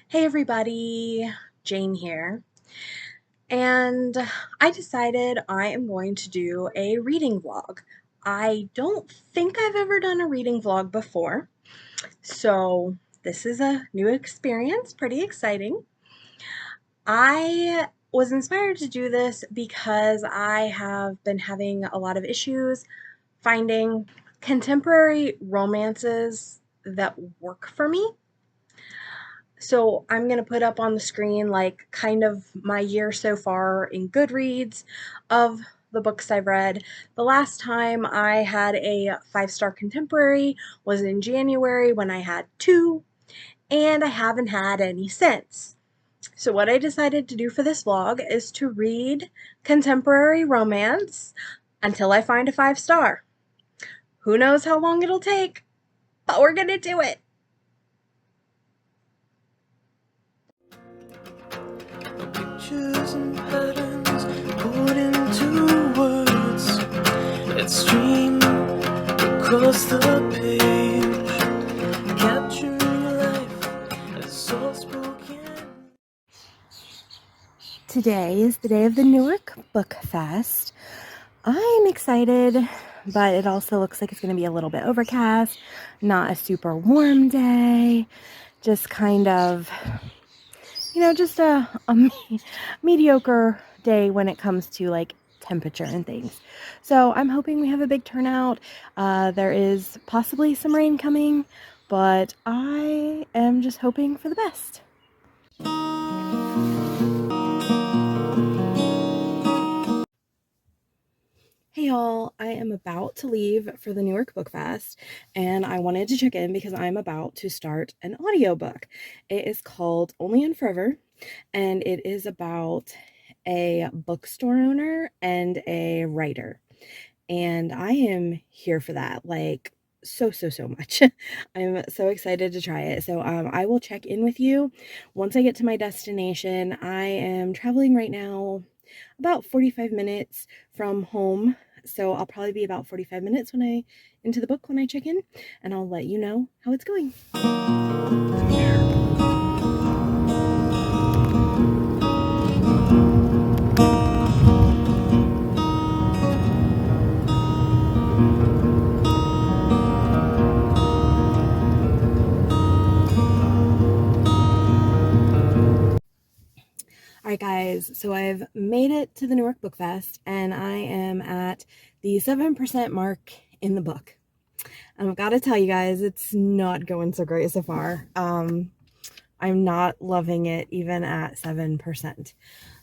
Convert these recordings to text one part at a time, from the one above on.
Hey everybody, Jane here, and I decided I am going to do a reading vlog. I don't think I've ever done a reading vlog before, so this is a new experience, pretty exciting. I was inspired to do this because I have been having a lot of issues finding contemporary romances that work for me. So I'm going to put up on the screen like kind of my year so far in Goodreads of the books I've read. The last time I had a 5-star contemporary was in January when I had 2, and I haven't had any since. So what I decided to do for this vlog is to read contemporary romance until I find a 5-star. Who knows how long it'll take, but we're going to do it. Pictures and patterns put into words that stream across the page, capturing life as soft spoken. Today is the day of the Newark Book Fest. I'm excited, but it also looks like it's going to be a little bit overcast, not a super warm day, just kind of, just a mediocre day when it comes to like temperature and things. So I'm hoping we have a big turnout. There is possibly some rain coming, but I am just hoping for the best. Hey y'all, I am about to leave for the Newark Book Fest, and I wanted to check in because I'm about to start an audiobook. It is called Only in Forever, and it is about a bookstore owner and a writer. And I am here for that, like so much. I'm so excited to try it. So I will check in with you once I get to my destination. I am traveling right now about 45 minutes from home. So I'll probably be about 45 minutes into the book when I check in, and I'll let you know how it's going. Alright guys, so I've made it to the Newark Book Fest, and I am at the 7% mark in the book. I've got to tell you guys, it's not going so great so far. I'm not loving it even at 7%.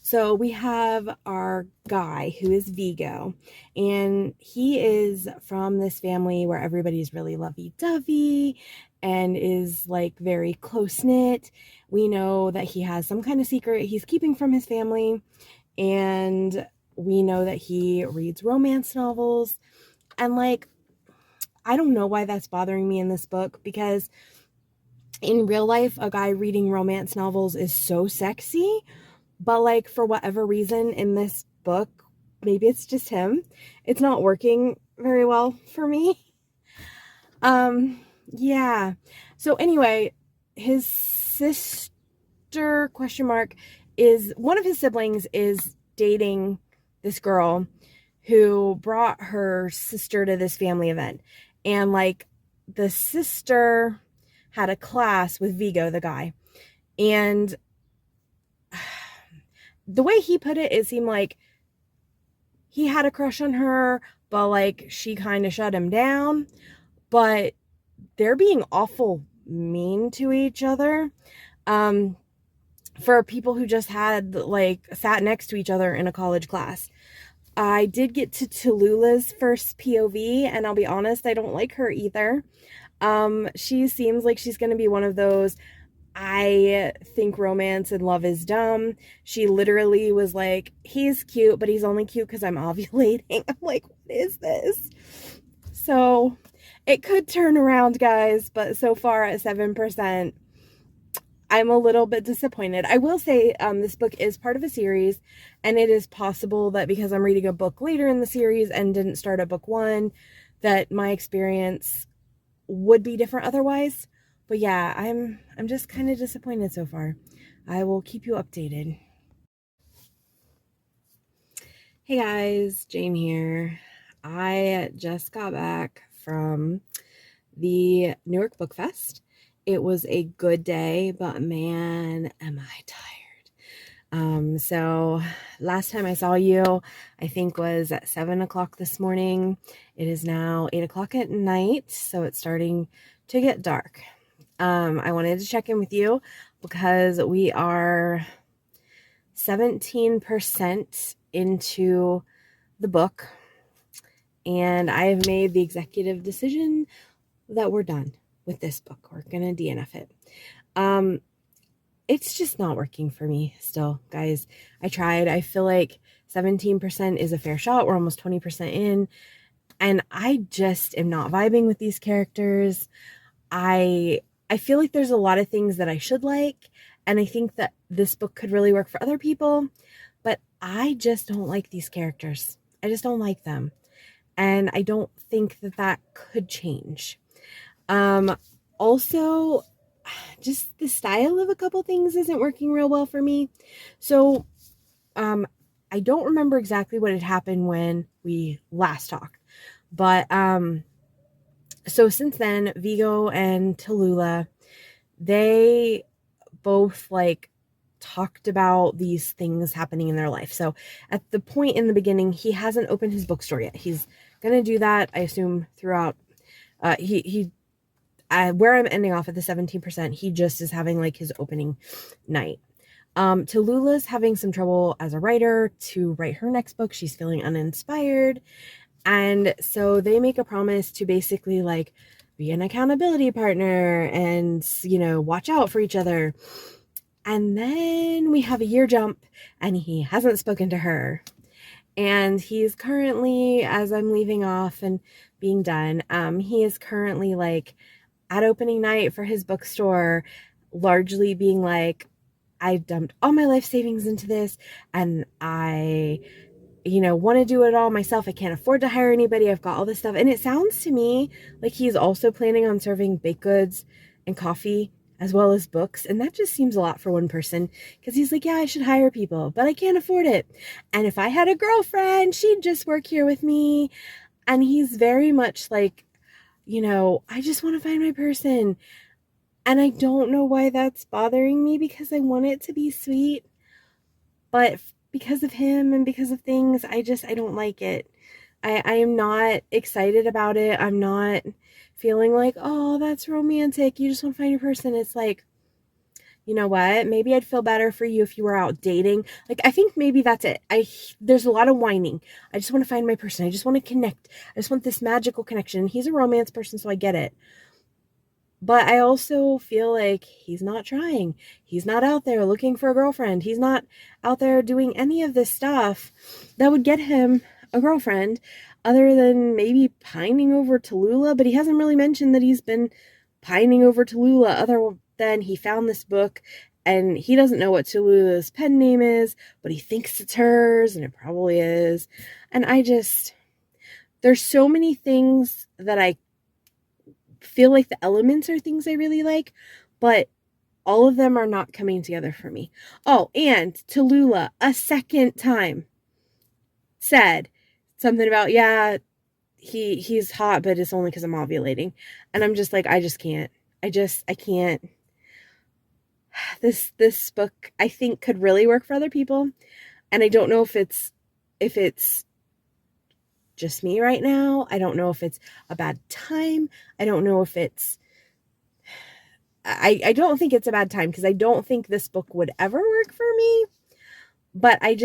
So we have our guy who is Vigo, and he is from this family where everybody's really lovey-dovey and is like very close-knit. We know that he has some kind of secret he's keeping from his family, and we know that he reads romance novels. And like, I don't know why that's bothering me in this book, because in real life, a guy reading romance novels is so sexy, but like for whatever reason in this book, maybe it's just him, it's not working very well for me. Yeah. So anyway, his sister question mark is one of his siblings is dating this girl who brought her sister to this family event. And like the sister had a class with Vigo, the guy. And the way he put it, it seemed like he had a crush on her, but like she kind of shut him down. But they're being awful mean to each other. For people who just had like sat next to each other in a college class. I did get to Tallulah's first POV, and I'll be honest, I don't like her either. She seems like she's going to be one of those, I think romance and love is dumb. She literally was like, he's cute, but he's only cute because I'm ovulating. I'm like, what is this? So it could turn around, guys, but so far at 7%, I'm a little bit disappointed. I will say this book is part of a series, and it is possible that because I'm reading a book later in the series and didn't start at book 1, that my experience would be different otherwise. But yeah, I'm just kind of disappointed so far. I will keep you updated. Hey guys, Jane here. I just got back from the Newark Book Fest. It was a good day, but man, am I tired. So last time I saw you, I think was at 7 o'clock this morning. It is now 8 o'clock at night, so it's starting to get dark. I wanted to check in with you because we are 17% into the book, and I have made the executive decision that we're done with this book. We're gonna DNF it. It's just not working for me still, guys. I tried. I feel like 17% is a fair shot. We're almost 20% in, and I just am not vibing with these characters. I feel like there's a lot of things that I should like, and I think that this book could really work for other people, but I just don't like these characters. I just don't like them. And I don't think that that could change. Also, just the style of a couple things isn't working real well for me. So, I don't remember exactly what had happened when we last talked, but, so since then, Vigo and Tallulah, they both like talked about these things happening in their life. So at the point in the beginning, he hasn't opened his bookstore yet. He's going to do that, I assume, throughout. Where I'm ending off at the 17%, he just is having like his opening night. Tallulah's having some trouble as a writer to write her next book. She's feeling uninspired. And so they make a promise to basically like be an accountability partner and, watch out for each other. And then we have a year jump and he hasn't spoken to her. And he's currently, as I'm leaving off and being done, he is currently like at opening night for his bookstore, largely being like, I dumped all my life savings into this and I want to do it all myself. I can't afford to hire anybody. I've got all this stuff. And it sounds to me like he's also planning on serving baked goods and coffee as well as books. And that just seems a lot for one person because he's like, yeah, I should hire people, but I can't afford it. And if I had a girlfriend, she'd just work here with me. And he's very much like, I just want to find my person. And I don't know why that's bothering me because I want it to be sweet. But because of him and because of things, I don't like it. I am not excited about it. I'm not feeling like, oh, that's romantic. You just want to find your person. It's like, you know what? Maybe I'd feel better for you if you were out dating. Like, I think maybe that's it. There's a lot of whining. I just want to find my person. I just want to connect. I just want this magical connection. He's a romance person, so I get it. But I also feel like he's not trying. He's not out there looking for a girlfriend. He's not out there doing any of this stuff that would get him a girlfriend other than maybe pining over Tallulah. But he hasn't really mentioned that he's been pining over Tallulah other than he found this book and he doesn't know what Tallulah's pen name is, but he thinks it's hers and it probably is. And there's so many things that I feel like the elements are things I really like, but all of them are not coming together for me. Oh, and Tallulah a second time said something about, yeah, he's hot, but it's only because I'm ovulating. And I'm just like, I just can't. I can't. This book I think could really work for other people. And I don't know if it's just me right now. I don't know if it's a bad time. I don't know if it's I don't think it's a bad time because I don't think this book would ever work for me. But I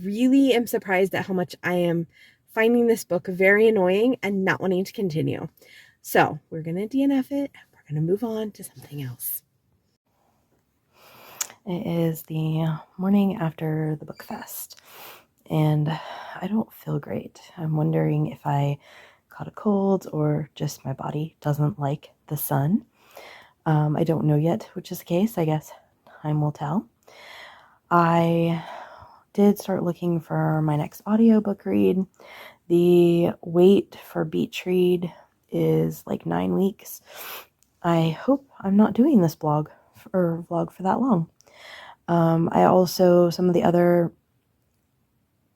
really am surprised at how much I am finding this book very annoying and not wanting to continue. So we're going to DNF it. We're going to move on to something else. It is the morning after the book fest, and I don't feel great. I'm wondering if I caught a cold or just my body doesn't like the sun. I don't know yet which is the case. I guess time will tell. I did start looking for my next audiobook read. The wait for Beach Read is like 9 weeks. I hope I'm not doing this vlog for that long. I also, some of the other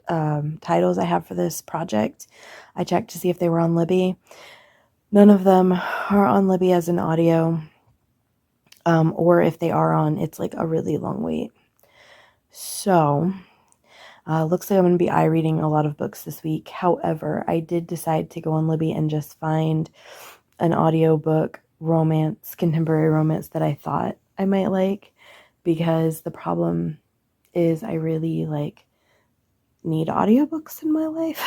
titles I have for this project, I checked to see if they were on Libby. None of them are on Libby as an audio, or if they are on, it's like a really long wait. So, looks like I'm going to be reading a lot of books this week. However, I did decide to go on Libby and just find an audiobook romance, contemporary romance that I thought I might like, because the problem is I really need audiobooks in my life.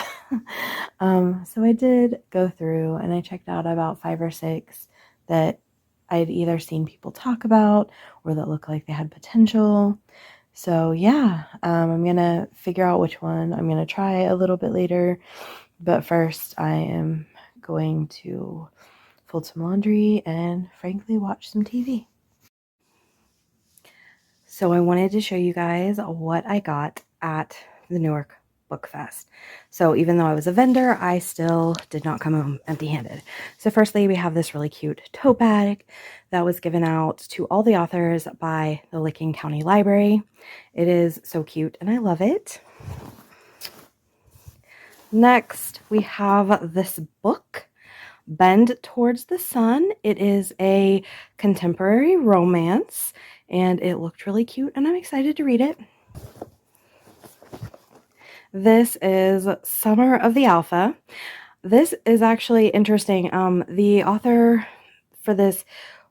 So I did go through and I checked out about 5 or 6 that I'd either seen people talk about or that look like they had potential. So yeah, I'm gonna figure out which one I'm gonna try a little bit later. But first, I am going to fold some laundry and frankly watch some TV. So I wanted to show you guys what I got at the Newark Book Fest. So even though I was a vendor, I still did not come home empty-handed. So firstly, we have this really cute tote bag that was given out to all the authors by the Licking County Library. It is so cute and I love it. Next, we have this book, Bend Towards the Sun. It is a contemporary romance and it looked really cute and I'm excited to read it. This is Summer of the Alpha. This is actually interesting. The author for this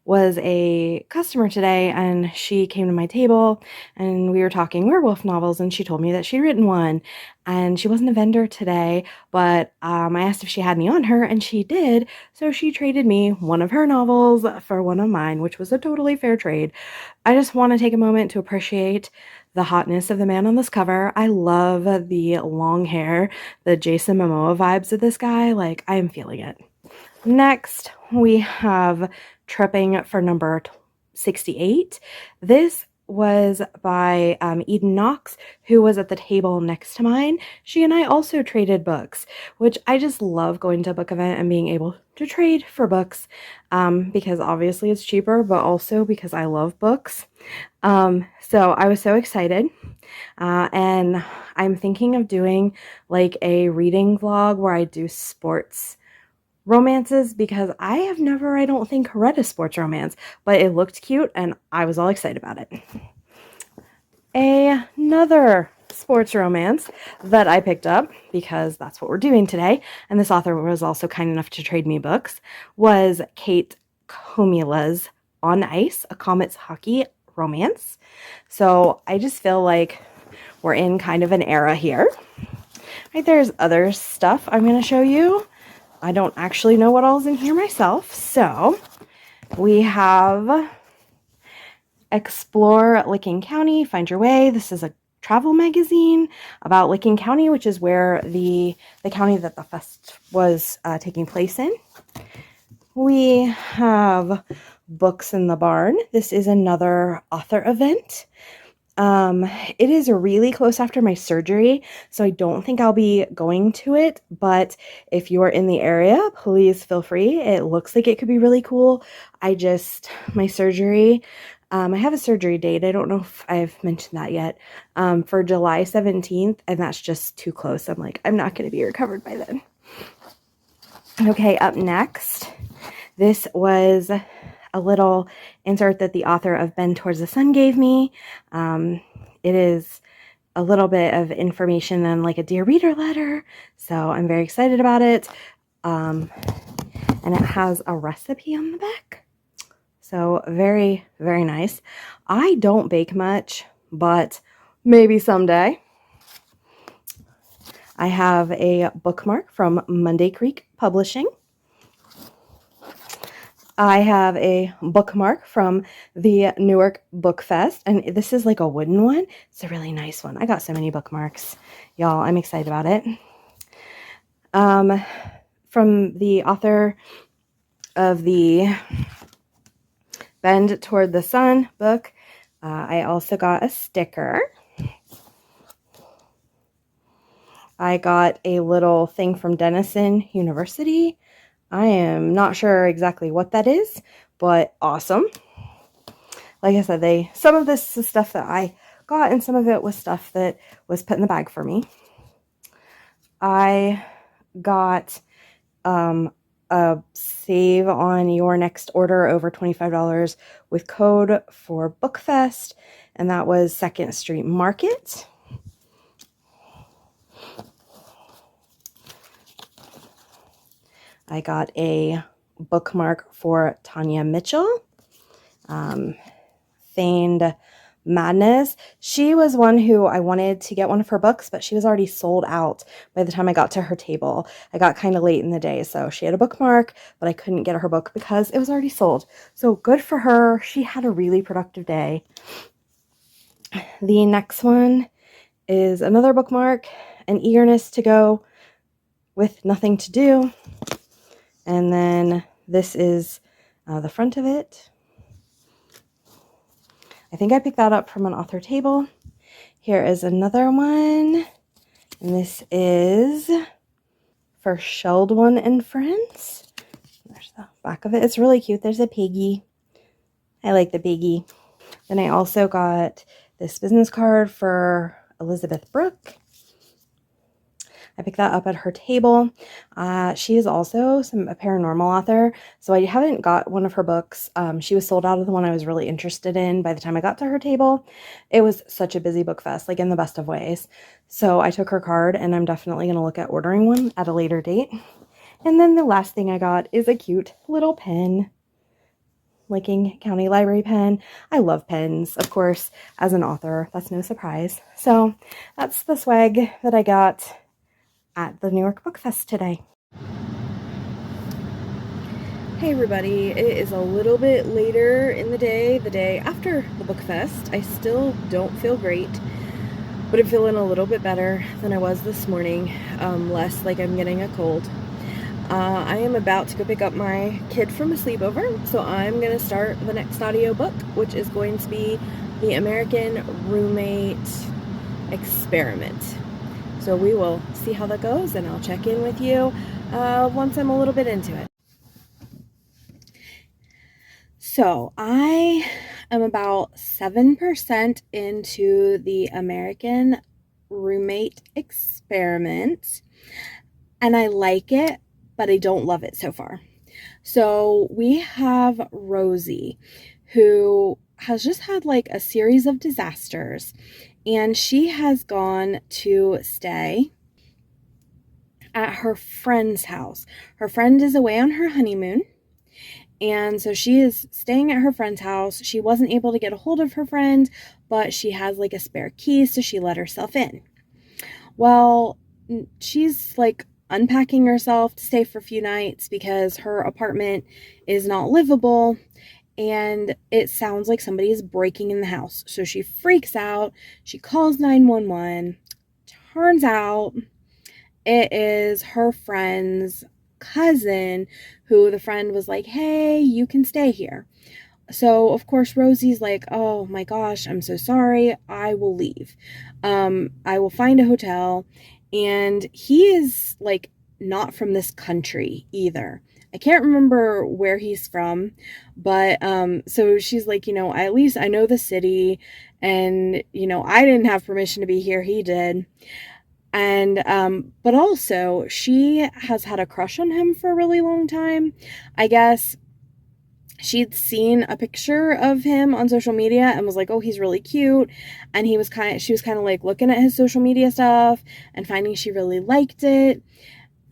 was a customer today and she came to my table and we were talking werewolf novels and she told me that she'd written one, and she wasn't a vendor today, but I asked if she had any on her and she did, so she traded me one of her novels for one of mine, which was a totally fair trade. I just want to take a moment to appreciate the hotness of the man on this cover. I love the long hair, the Jason Momoa vibes of this guy. Like, I am feeling it. Next, we have Tripping for number 68. This was by Eden Knox, who was at the table next to mine. She and I also traded books, which I just love going to a book event and being able to trade for books, because obviously it's cheaper, but also because I love books. So I was so excited, and I'm thinking of doing like a reading vlog where I do sports romances, because I have never, I don't think, read a sports romance, but it looked cute and I was all excited about it. Another sports romance that I picked up, because that's what we're doing today, and this author was also kind enough to trade me books, was Kate Comula's On Ice, a Comets hockey romance. So I just feel like we're in kind of an era here. Right, there's other stuff I'm going to show you. I don't actually know what all's in here myself. So we have Explore Licking County, Find Your Way. This is a travel magazine about Licking County, which is where the county that the fest was taking place in. We have Books in the Barn. This is another author event. It is really close after my surgery, so I don't think I'll be going to it, but if you are in the area, please feel free. It looks like it could be really cool. My surgery, I have a surgery date. I don't know if I've mentioned that yet, for July 17th, and that's just too close. I'm like, I'm not going to be recovered by then. Okay, up next, this was a little insert that the author of Bend Towards the Sun gave me. It is a little bit of information and like a Dear Reader letter, so I'm very excited about it. And it has a recipe on the back, so very, very nice. I don't bake much, but maybe someday. I have a bookmark from Monday Creek Publishing. I have a bookmark from the Newark Book Fest, and this is like a wooden one. It's a really nice one. I got so many bookmarks, y'all. I'm excited about it. From the author of the Bend Toward the Sun book, I also got a sticker. I got a little thing from Denison University. I am not sure exactly what that is, but awesome. Like I said, some of this is stuff that I got, and some of it was stuff that was put in the bag for me. I got a save on your next order over $25 with code for BookFest, and that was 2nd Street Market. I got a bookmark for Tanya Mitchell, Feigned Madness. She was one who I wanted to get one of her books, but she was already sold out by the time I got to her table. I got kind of late in the day, so she had a bookmark, but I couldn't get her book because it was already sold. So good for her. She had a really productive day. The next one is another bookmark, An Eagerness to Go with Nothing to Do. And then this is the front of it. I think I picked that up from an author table. Here is another one. And this is for Sheldon and Friends. There's the back of it. It's really cute. There's a piggy. I like the piggy. Then I also got this business card for Elizabeth Brooke. I picked that up at her table. She is also a paranormal author, so I haven't got one of her books. She was sold out of the one I was really interested in by the time I got to her table. It was such a busy book fest, like in the best of ways. So I took her card, and I'm definitely going to look at ordering one at a later date. And then the last thing I got is a cute little pen. Licking County Library pen. I love pens, of course, as an author. That's no surprise. So that's the swag that I got at the New York Book Fest today. Hey everybody, it is a little bit later in the day after the Book Fest. I still don't feel great, but I'm feeling a little bit better than I was this morning, less like I'm getting a cold. I am about to go pick up my kid from a sleepover, so I'm going to start the next audiobook, which is going to be The American Roommate Experiment. So we will see how that goes, and I'll check in with you once I'm a little bit into it. So I am about 7% into the American Roommate Experiment, and I like it, but I don't love it so far. So we have Rosie, who has just had like a series of disasters, and she has gone to stay at her friend's house. Her friend is away on her honeymoon, and so she is staying at her friend's house. She wasn't able to get a hold of her friend, but she has like a spare key, so she let herself in. Well, she's like unpacking herself to stay for a few nights because her apartment is not livable, and it sounds like somebody is breaking in the house. So she freaks out. She calls 911. Turns out it is her friend's cousin, who the friend was like, hey, you can stay here. So of course Rosie's like, oh my gosh, I'm so sorry, I will leave. I will find a hotel. And he is like not from this country either. I can't remember where he's from, but so she's like, at least I know the city, and I didn't have permission to be here, he did. And but also she has had a crush on him for a really long time. I guess she'd seen a picture of him on social media and was like, oh, he's really cute. And she was kind of like looking at his social media stuff and finding she really liked it.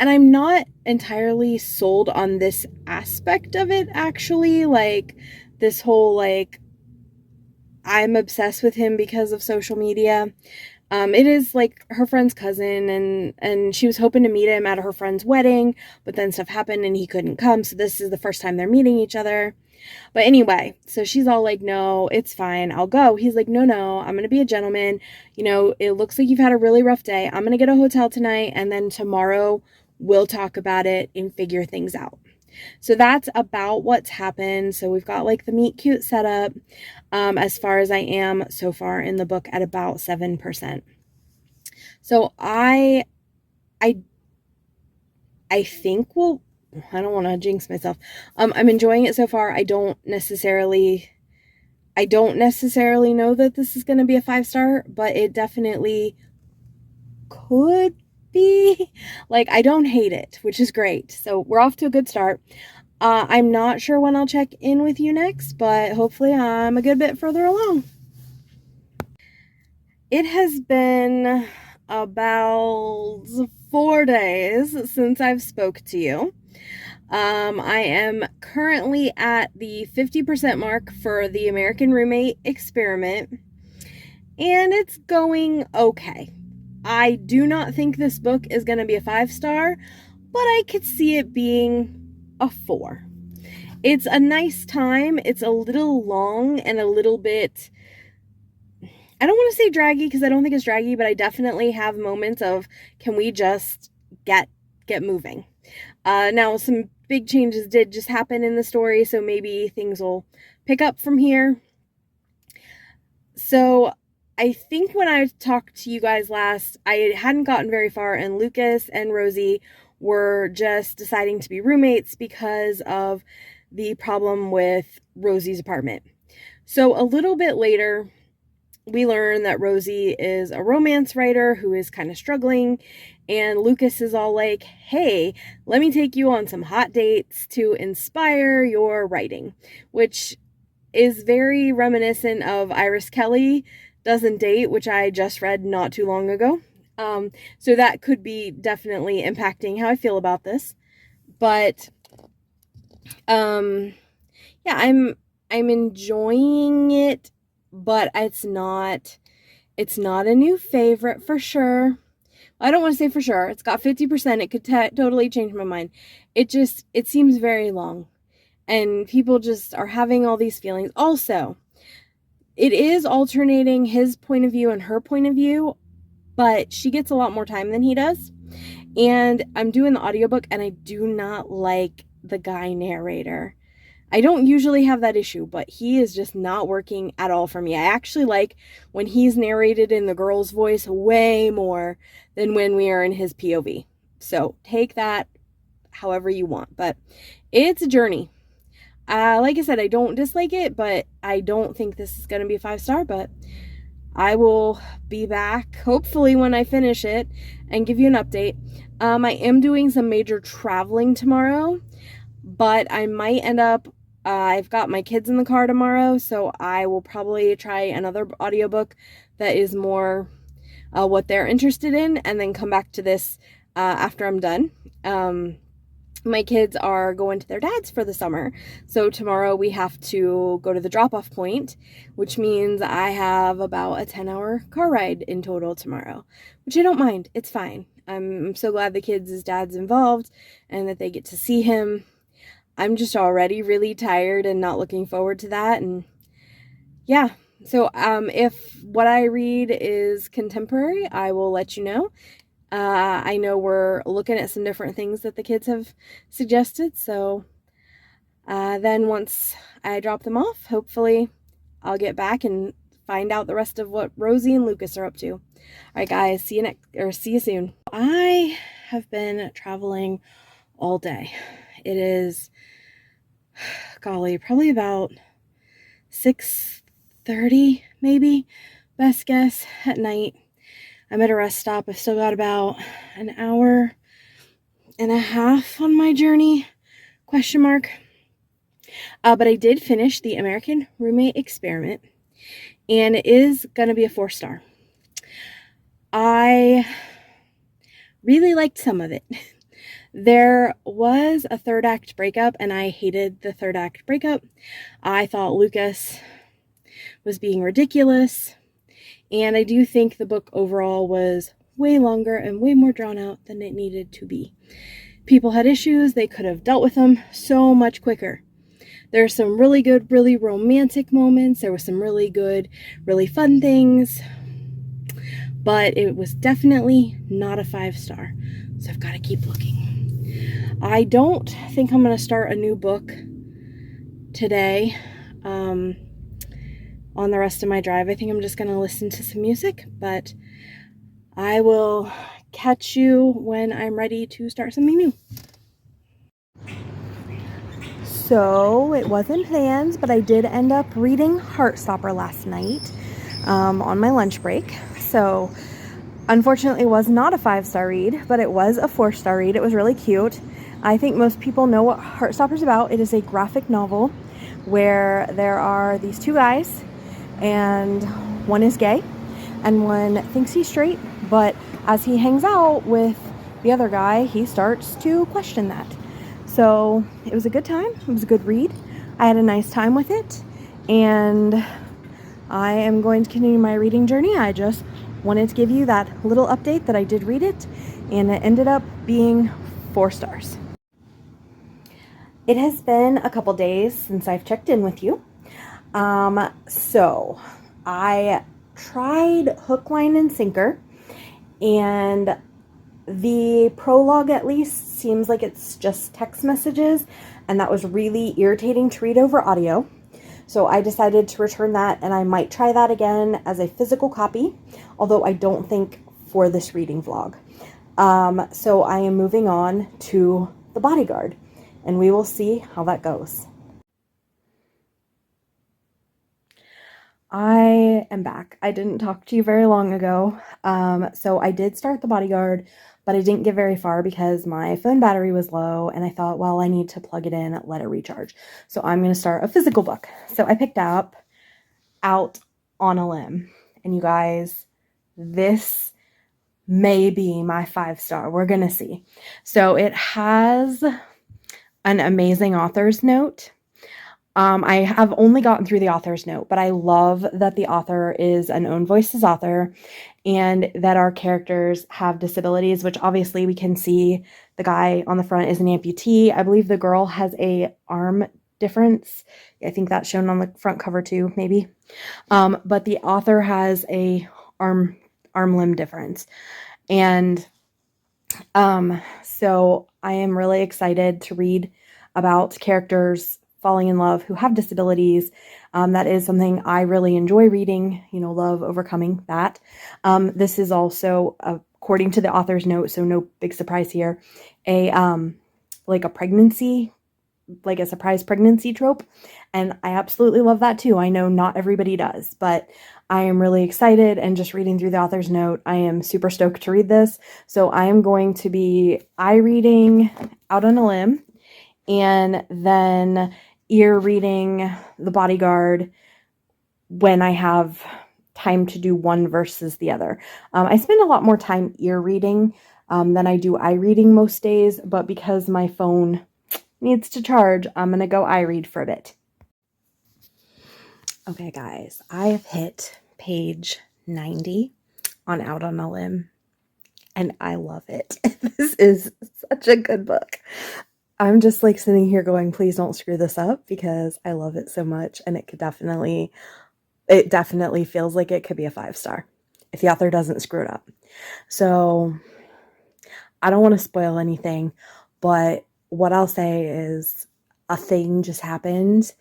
And I'm not entirely sold on this aspect of it, actually. Like this whole, like, I'm obsessed with him because of social media. It is like her friend's cousin, and she was hoping to meet him at her friend's wedding, but then stuff happened and he couldn't come. So this is the first time they're meeting each other. But anyway, so she's all like, no, it's fine, I'll go. He's like, no, I'm going to be a gentleman. It looks like you've had a really rough day. I'm going to get a hotel tonight, and then tomorrow we'll talk about it and figure things out. So that's about what's happened. So we've got like the meet cute setup, as far as I am so far in the book at about 7%. So I think we'll I don't want to jinx myself. I'm enjoying it so far. I don't necessarily know that this is going to be a 5-star, but it definitely could be. Like, I don't hate it, which is great. So we're off to a good start. I'm not sure when I'll check in with you next, but hopefully I'm a good bit further along. It has been about 4 days since I've spoke to you. I am currently at the 50% mark for the American Roommate experiment, and it's going okay. I do not think this book is going to be a 5-star, but I could see it being a 4. It's a nice time. It's a little long and a little bit, I don't want to say draggy because I don't think it's draggy, but I definitely have moments of, can we just get moving? Now, some big changes did just happen in the story, so maybe things will pick up from here. So I think when I talked to you guys last, I hadn't gotten very far, and Lucas and Rosie were just deciding to be roommates because of the problem with Rosie's apartment. So a little bit later, we learn that Rosie is a romance writer who is kind of struggling, and Lucas is all like, hey, let me take you on some hot dates to inspire your writing, which is very reminiscent of Iris Kelly Doesn't Date, which I just read not too long ago. So that could be definitely impacting how I feel about this. But yeah, I'm enjoying it, but it's not a new favorite for sure. I don't want to say for sure. It's got 50%. It could totally change my mind. It seems very long, and people just are having all these feelings. Also, it is alternating his point of view and her point of view, but she gets a lot more time than he does. And I'm doing the audiobook, and I do not like the guy narrator. I don't usually have that issue, but he is just not working at all for me. I actually like when he's narrated in the girl's voice way more than when we are in his POV. So take that however you want, but it's a journey. Like I said, I don't dislike it, but I don't think this is going to be a 5-star, but I will be back hopefully when I finish it and give you an update. I am doing some major traveling tomorrow, but I might end up, I've got my kids in the car tomorrow, so I will probably try another audiobook that is more what they're interested in, and then come back to this after I'm done. My kids are going to their dad's for the summer, so tomorrow we have to go to the drop-off point, which means I have about a 10-hour car ride in total tomorrow, which I don't mind. It's fine. I'm so glad the kids' dad's involved and that they get to see him. I'm just already really tired and not looking forward to that, and yeah. So if what I read is contemporary, I will let you know. I know we're looking at some different things that the kids have suggested, so then once I drop them off, hopefully I'll get back and find out the rest of what Rosie and Lucas are up to. All right, guys, see you soon. I have been traveling all day. It is, golly, probably about 6:30, maybe, best guess, at night. I'm at a rest stop. I've still got about an hour and a half on my journey, question mark. But I did finish the American Roommate experiment, and it is going to be a 4-star. I really liked some of it. There was a third act breakup, and I hated the third act breakup. I thought Lucas was being ridiculous. And I do think the book overall was way longer and way more drawn out than it needed to be. People had issues. They could have dealt with them so much quicker. There are some really good, really romantic moments. There were some really good, really fun things. But it was definitely not a 5-star. So I've got to keep looking. I don't think I'm going to start a new book today. On the rest of my drive, I think I'm just going to listen to some music, but I will catch you when I'm ready to start something new. So it wasn't planned, but I did end up reading Heartstopper last night on my lunch break. So unfortunately, it was not a 5-star read, but it was a 4-star read. It was really cute. I think most people know what Heartstopper's about. It is a graphic novel where there are these two guys, and one is gay, and one thinks he's straight, but as he hangs out with the other guy, he starts to question that. So it was a good time. It was a good read. I had a nice time with it, and I am going to continue my reading journey. I just wanted to give you that little update that I did read it, and it ended up being 4 stars. It has been a couple days since I've checked in with you. So I tried hook, line, and sinker, and the prologue at least seems like it's just text messages, and that was really irritating to read over audio. So I decided to return that, and I might try that again as a physical copy, although I don't think for this reading vlog. So I am moving on to The Bodyguard, and we will see how that goes. I am back. I didn't talk to you very long ago. So I did start The Bodyguard, but I didn't get very far because my phone battery was low, and I thought, well, I need to plug it in, let it recharge. So I'm going to start a physical book. So I picked up Out on a Limb. And you guys, this may be my 5-star. We're going to see. So it has an amazing author's note. I have only gotten through the author's note, but I love that the author is an own voices author, and that our characters have disabilities, which obviously we can see the guy on the front is an amputee. I believe the girl has a arm difference. I think that's shown on the front cover too, maybe. But the author has a arm limb difference. And so I am really excited to read about characters falling in love who have disabilities. That is something I really enjoy reading, love overcoming that. This is also, according to the author's note, so no big surprise here, like a pregnancy, like a surprise pregnancy trope. And I absolutely love that too. I know not everybody does, but I am really excited, and just reading through the author's note, I am super stoked to read this. So I am going to be reading Out on a Limb, and then ear reading The Bodyguard when I have time to do one versus the other. I spend a lot more time ear reading than I do eye reading most days, but because my phone needs to charge, I'm going to go eye read for a bit. Okay, guys, I have hit page 90 on Out on a Limb, and I love it. This is such a good book. I'm just like sitting here going, please don't screw this up, because I love it so much, and it definitely feels like it could be a 5-star if the author doesn't screw it up. So I don't want to spoil anything, but what I'll say is a thing just happened,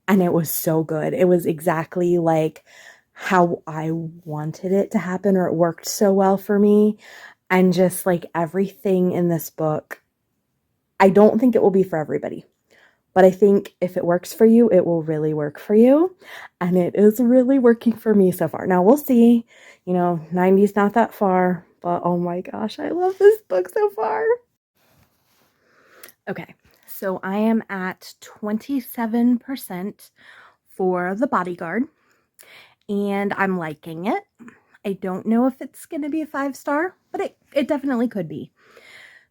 and it was so good. It was exactly like how I wanted it to happen, or it worked so well for me. And just like everything in this book, I don't think it will be for everybody, but I think if it works for you, it will really work for you. And it is really working for me so far. Now we'll see, 90 is not that far, but oh my gosh, I love this book so far. Okay, so I am at 27% for The Bodyguard, and I'm liking it. I don't know if it's going to be a 5-star, but it definitely could be.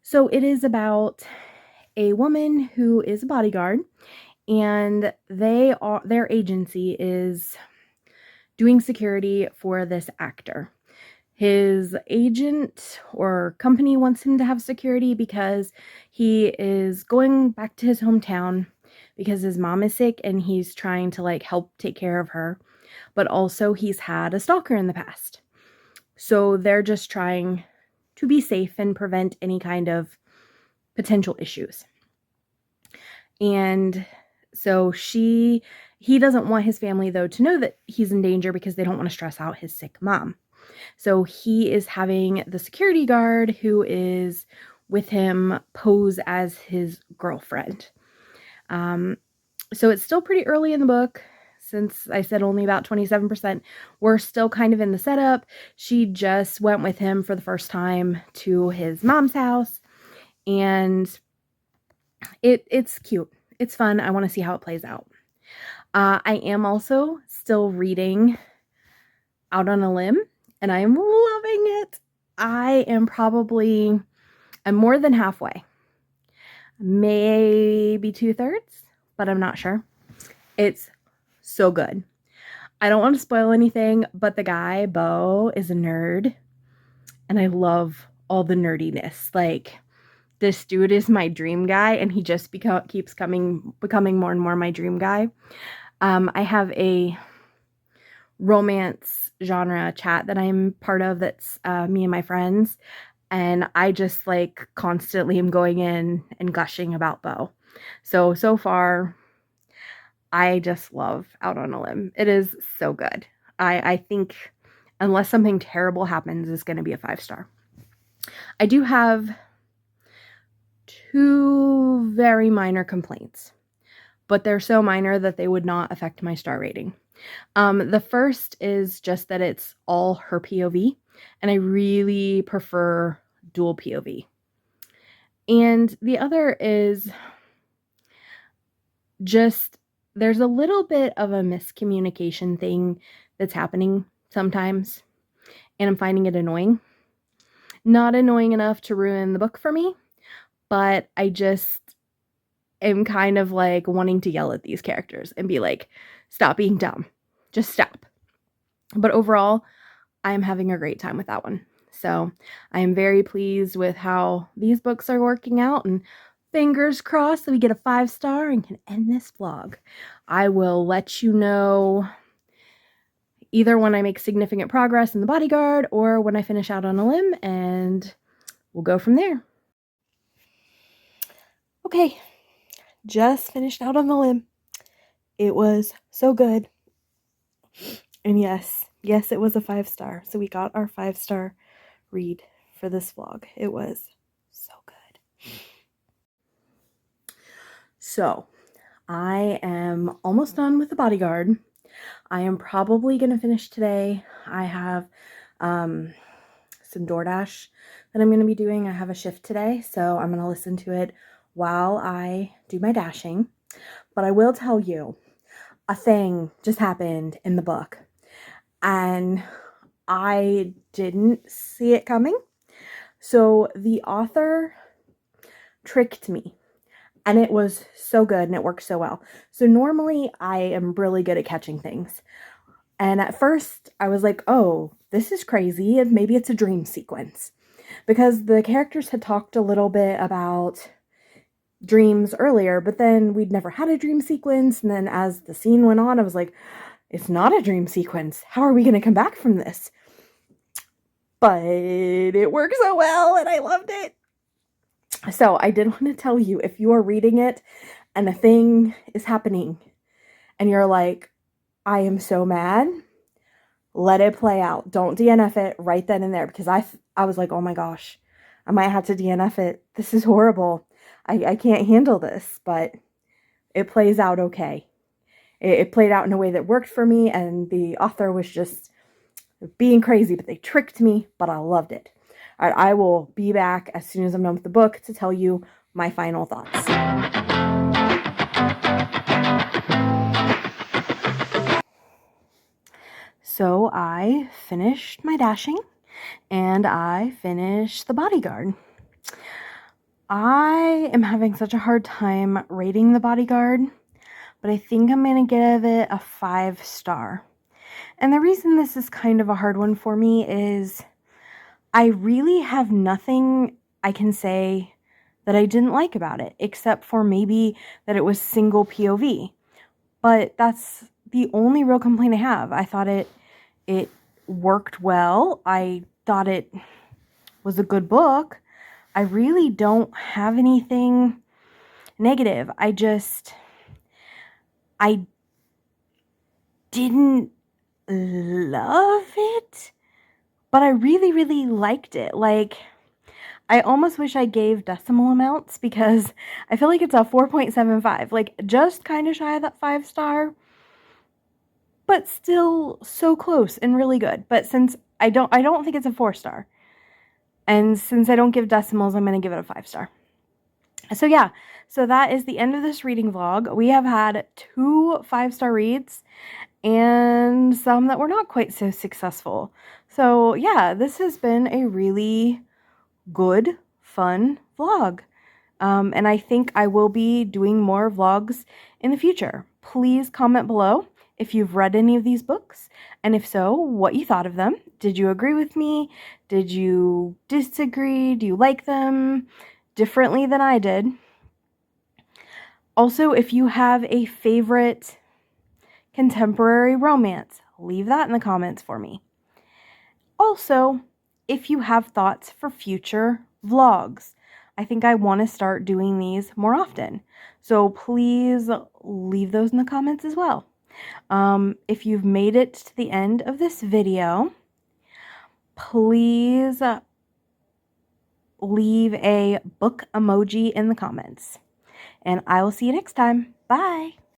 So it is about a woman who is a bodyguard, and their agency is doing security for this actor. His agent or company wants him to have security because he is going back to his hometown because his mom is sick, and he's trying to help take care of her. But also he's had a stalker in the past. So they're just trying to be safe and prevent any kind of potential issues. And so he doesn't want his family, though, to know that he's in danger, because they don't want to stress out his sick mom. So he is having the security guard who is with him pose as his girlfriend. So it's still pretty early in the book. Since I said only about 27%, we're still kind of in the setup. She just went with him for the first time to his mom's house, and it's cute. It's fun. I want to see how it plays out. I am also still reading Out on a Limb, and I am loving it. I'm more than halfway. Maybe 2/3, but I'm not sure. It's so good. I don't want to spoil anything, but the guy, Bo, is a nerd, and I love all the nerdiness. Like, this dude is my dream guy, and he just keeps becoming more and more my dream guy. I have a romance genre chat that I'm part of that's me and my friends, and I just like constantly am going in and gushing about Bo. So far, I just love Out on a Limb. It is so good. I think unless something terrible happens, it's going to be a 5-star. I do have 2 very minor complaints, but they're so minor that they would not affect my star rating. The first is just that it's all her POV, and I really prefer dual POV. And the other is just there's a little bit of a miscommunication thing that's happening sometimes, and I'm finding it annoying. Not annoying enough to ruin the book for me, but I just am kind of like wanting to yell at these characters and be like, stop being dumb. Just stop. But overall, I am having a great time with that one. So I am very pleased with how these books are working out, and fingers crossed that we get a 5-star and can end this vlog. I will let you know either when I make significant progress in the Bodyguard or when I finish Out on a Limb, and we'll go from there. Okay, just finished Out on the Limb. It was so good. And yes, it was a 5-star. So we got our 5-star read for this vlog. It was so good. So I am almost done with the Bodyguard. I am probably going to finish today. I have some DoorDash that I'm going to be doing. I have a shift today, so I'm going to listen to it while I do my dashing. But I will tell you, a thing just happened in the book, and I didn't see it coming. So the author tricked me, and it was so good, and it worked so well. So normally I am really good at catching things. And at first I was like, oh, this is crazy, and maybe it's a dream sequence. Because the characters had talked a little bit about dreams earlier, but then we'd never had a dream sequence. And then as the scene went on, I was like, it's not a dream sequence. How are we going to come back from this? But it worked so well, and I loved it. So I did want to tell you, if you are reading it and a thing is happening and you're like, I am so mad, let it play out. Don't DNF it right then and there, because I was like, oh my gosh, I might have to DNF it. This is horrible. I can't handle this, but it plays out okay. It played out in a way that worked for me, and the author was just being crazy, but they tricked me, but I loved it. All right, I will be back as soon as I'm done with the book to tell you my final thoughts. So I finished my dashing, and I finished the Bodyguard. I am having such a hard time rating the Bodyguard, but I think I'm going to give it a 5-star. And the reason this is kind of a hard one for me is I really have nothing I can say that I didn't like about it, except for maybe that it was single POV. But that's the only real complaint I have. I thought it worked well. I thought it was a good book. I really don't have anything negative. I didn't love it, but I really, really liked it. Like, I almost wish I gave decimal amounts because I feel like it's a 4.75, like just kind of shy of that 5-star, but still so close and really good. But since I don't think it's a 4-star, and since I don't give decimals, I'm going to give it a 5-star. So yeah, so that is the end of this reading vlog. We have had 2 5-star reads and some that were not quite so successful. So yeah, this has been a really good, fun vlog. And I think I will be doing more vlogs in the future. Please comment below if you've read any of these books, and if so, what you thought of them. Did you agree with me? Did you disagree? Do you like them differently than I did? Also, if you have a favorite contemporary romance, leave that in the comments for me. Also, if you have thoughts for future vlogs, I think I want to start doing these more often. So please leave those in the comments as well. If you've made it to the end of this video, please leave a book emoji in the comments. And I will see you next time. Bye!